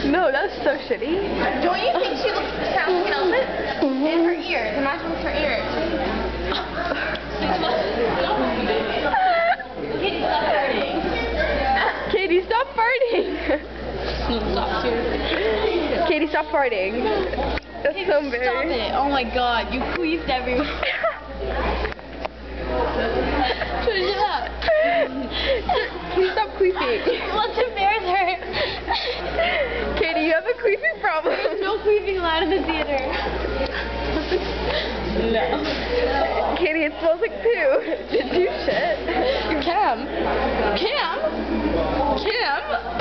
No, that's so shitty. Don't you think she smells it? In her ears. Imagine with her ears. Katie, stop farting. Stop too. Katie, stop farting. That's so embarrassing. Stop it. Oh my god, you queefed everywhere. Shut up. Please stop queefing. Let's embarrass her. Katie, you have a queefing problem. There's no queefing allowed in the theater. No. Katie, it smells like poo. Did you shit? Cam? Cam? Cam?